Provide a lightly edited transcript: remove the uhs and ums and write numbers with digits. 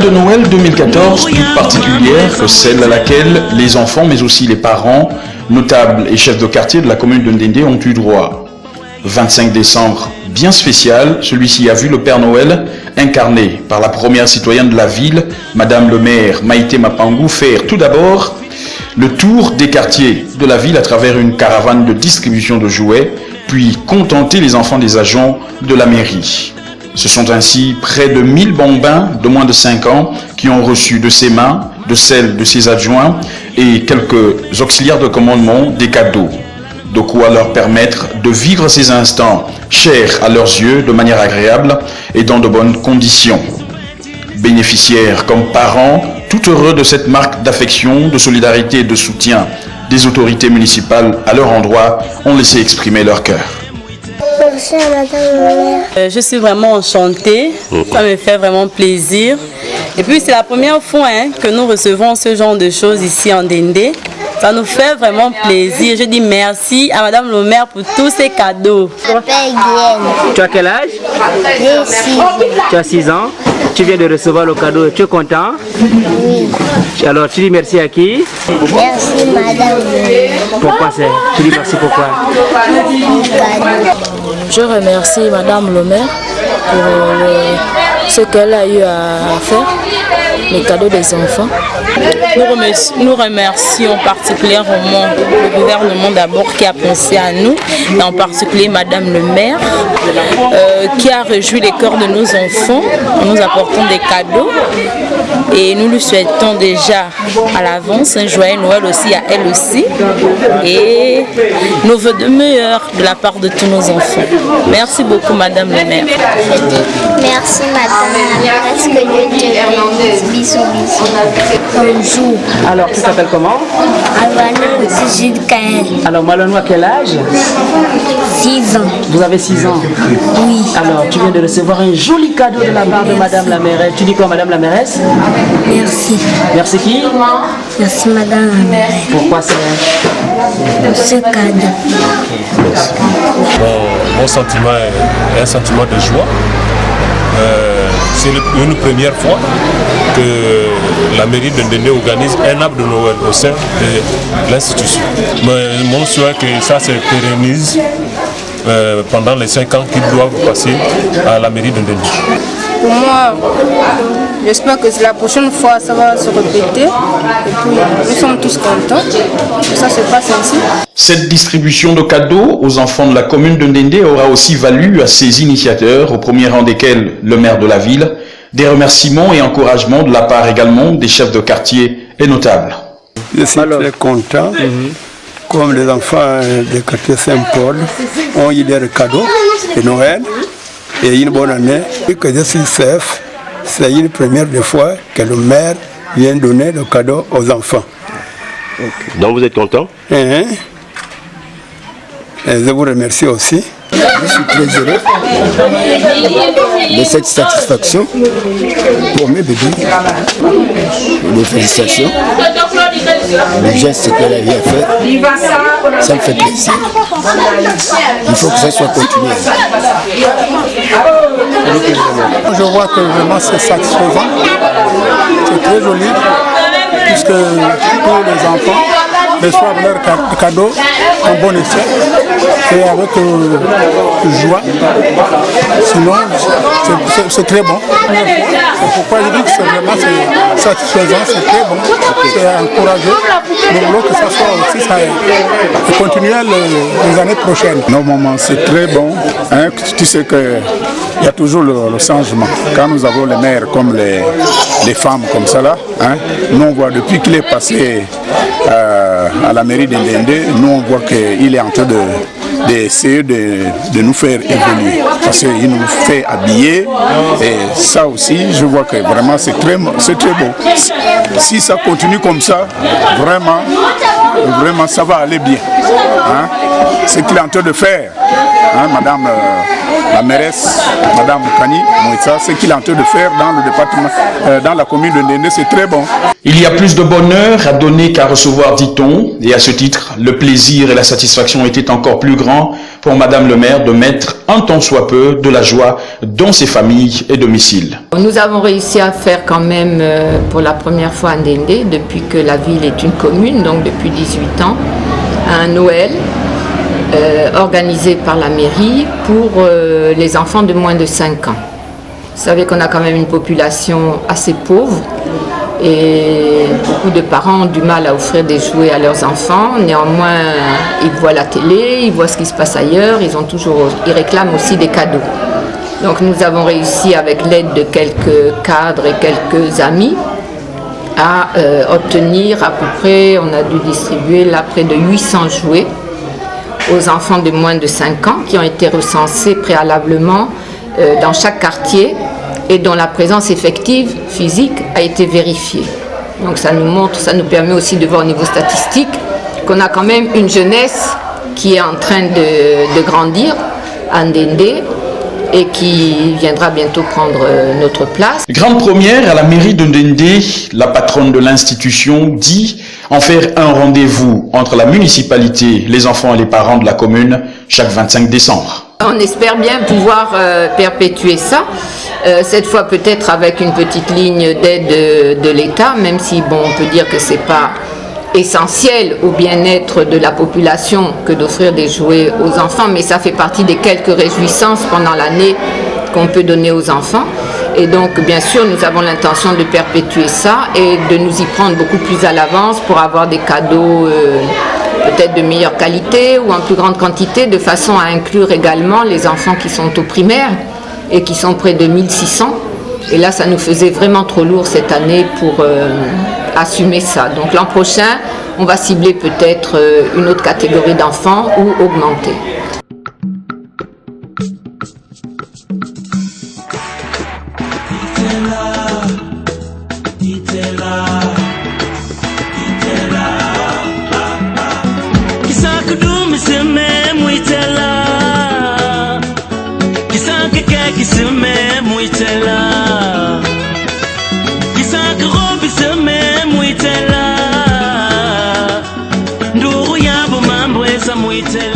de Noël 2014 toute particulière, celle à laquelle les enfants mais aussi les parents, notables et chefs de quartier de la commune de Ndendé ont eu droit. 25 décembre, bien spécial, celui-ci a vu le Père Noël incarné par la première citoyenne de la ville, Madame le maire Maïté Mapangou, faire tout d'abord le tour des quartiers de la ville à travers une caravane de distribution de jouets, puis contenter les enfants des agents de la mairie. Ce sont ainsi près de 1000 bambins de moins de 5 ans qui ont reçu de ses mains, de celles de ses adjoints et quelques auxiliaires de commandement des cadeaux. De quoi leur permettre de vivre ces instants chers à leurs yeux de manière agréable et dans de bonnes conditions. Bénéficiaires comme parents, tout heureux de cette marque d'affection, de solidarité et de soutien des autorités municipales à leur endroit, ont laissé exprimer leur cœur. Merci à Madame le maire. Je suis vraiment enchantée, ça me fait vraiment plaisir. Et puis c'est la première fois que nous recevons ce genre de choses ici en Ndendé. Ça nous fait vraiment plaisir. Je dis merci à Madame le maire pour tous ces cadeaux. Je m'appelle Guyenne. Tu as quel âge? J'ai 6 ans. Tu as 6 ans. Tu viens de recevoir le cadeau. Tu es content? Oui. Alors tu dis merci à qui? Merci Madame le maire. Pourquoi c'est? Tu dis merci pourquoi? Je remercie Madame le maire pour ce qu'elle a eu à faire, les cadeaux des enfants. Nous remercions particulièrement le gouvernement d'abord qui a pensé à nous, et en particulier Madame le maire qui a réjoui les cœurs de nos enfants en nous apportant des cadeaux. Et nous lui souhaitons déjà à l'avance un joyeux Noël aussi à elle aussi. Et nos vœux de meilleurs de la part de tous nos enfants. Merci beaucoup Madame le maire. Merci Madame la maire. Est-ce que Dieu te bénisse? Bisous, bisous. Bonjour. Alors tu t'appelles comment? Alvano Sigid Kael. Alors Malonou à quel âge? 6 ans. Vous avez 6 ans? Oui. Alors tu viens de recevoir un joli cadeau de la part de Madame la mairesse. Tu dis quoi Madame la mairesse? Merci. Merci qui? Merci Madame la maire. Pourquoi c'est? Pour ce cadeau. Mon sentiment est un sentiment de joie. C'est une première fois que la mairie de Ndendé organise un arbre de Noël au sein de l'institution. Mon souhait est que ça se pérennise pendant les 5 ans qu'ils doivent passer à la mairie de Ndendé. Pour moi, j'espère que la prochaine fois ça va se répéter et puis nous sommes tous contents que ça se passe ainsi. Cette distribution de cadeaux aux enfants de la commune de Ndendé aura aussi valu à ses initiateurs, au premier rang desquels le maire de la ville, des remerciements et encouragements de la part également des chefs de quartier et notables. Je suis très content, comme les enfants du quartier Saint-Paul ont eu des cadeaux de Noël et une bonne année. Et que je suis chef, c'est une première fois que le maire vient donner le cadeau aux enfants. Okay. Donc vous êtes content? Et je vous remercie aussi. Je suis très heureux de cette satisfaction pour mes bébés. Les félicitations. Le geste qu'elle a bien fait, ça me fait plaisir. Il faut que ça soit continué. Je vois que vraiment c'est satisfaisant. C'est très joli, puisque tous les enfants reçoivent leurs cadeaux en bon état et avec joie. Sinon, c'est très bon. C'est pourquoi je dis que c'est vraiment satisfaisant, c'est très bon, c'est encourageant. Nous voulons que ça soit aussi ça et continuer les années prochaines. Normalement, c'est très bon. Hein, tu sais qu'il y a toujours le changement. Quand nous avons les mères comme les femmes comme ça là, hein, nous on voit depuis qu'il est passé à la mairie de Ndendé, nous on voit qu'il est en train d'essayer de nous faire évoluer. Parce qu'il nous fait habiller et ça aussi, je vois que vraiment c'est très beau. Si ça continue comme ça, vraiment ça va aller bien. Hein? Ce qu'il est en train de faire, hein, Madame la mairesse, Madame Kani Moïtsa, ce qu'il est en train de faire dans le département, dans la commune de Ndendé, c'est très bon. Il y a plus de bonheur à donner qu'à recevoir, dit-on, et à ce titre, le plaisir et la satisfaction étaient encore plus grands pour Madame le maire de mettre un tant soit peu de la joie dans ses familles et domiciles. Nous avons réussi à faire quand même pour la première fois à Ndendé, depuis que la ville est une commune, donc depuis 18 ans, un Noël organisé par la mairie pour les enfants de moins de 5 ans. Vous savez qu'on a quand même une population assez pauvre et beaucoup de parents ont du mal à offrir des jouets à leurs enfants. Néanmoins, ils voient la télé, ils voient ce qui se passe ailleurs, ils réclament aussi des cadeaux. Donc nous avons réussi avec l'aide de quelques cadres et quelques amis à obtenir à peu près, on a dû distribuer là près de 800 jouets aux enfants de moins de 5 ans qui ont été recensés préalablement dans chaque quartier et dont la présence effective physique a été vérifiée. Donc ça nous montre, ça nous permet aussi de voir au niveau statistique qu'on a quand même une jeunesse qui est en train de grandir à Ndendé et qui viendra bientôt prendre notre place. Grande première à la mairie de Ndendé, la patronne de l'institution dit en faire un rendez-vous entre la municipalité, les enfants et les parents de la commune chaque 25 décembre. On espère bien pouvoir perpétuer ça, cette fois peut-être avec une petite ligne d'aide de l'État, même si bon, on peut dire que c'est pas essentiel au bien-être de la population que d'offrir des jouets aux enfants, mais ça fait partie des quelques réjouissances pendant l'année qu'on peut donner aux enfants. Et donc, bien sûr, nous avons l'intention de perpétuer ça et de nous y prendre beaucoup plus à l'avance pour avoir des cadeaux peut-être de meilleure qualité ou en plus grande quantité, de façon à inclure également les enfants qui sont au primaire et qui sont près de 1600. Et là, ça nous faisait vraiment trop lourd cette année pour assumer ça. Donc l'an prochain, on va cibler peut-être une autre catégorie d'enfants ou augmenter. Nduru yabo mambo esa muitela.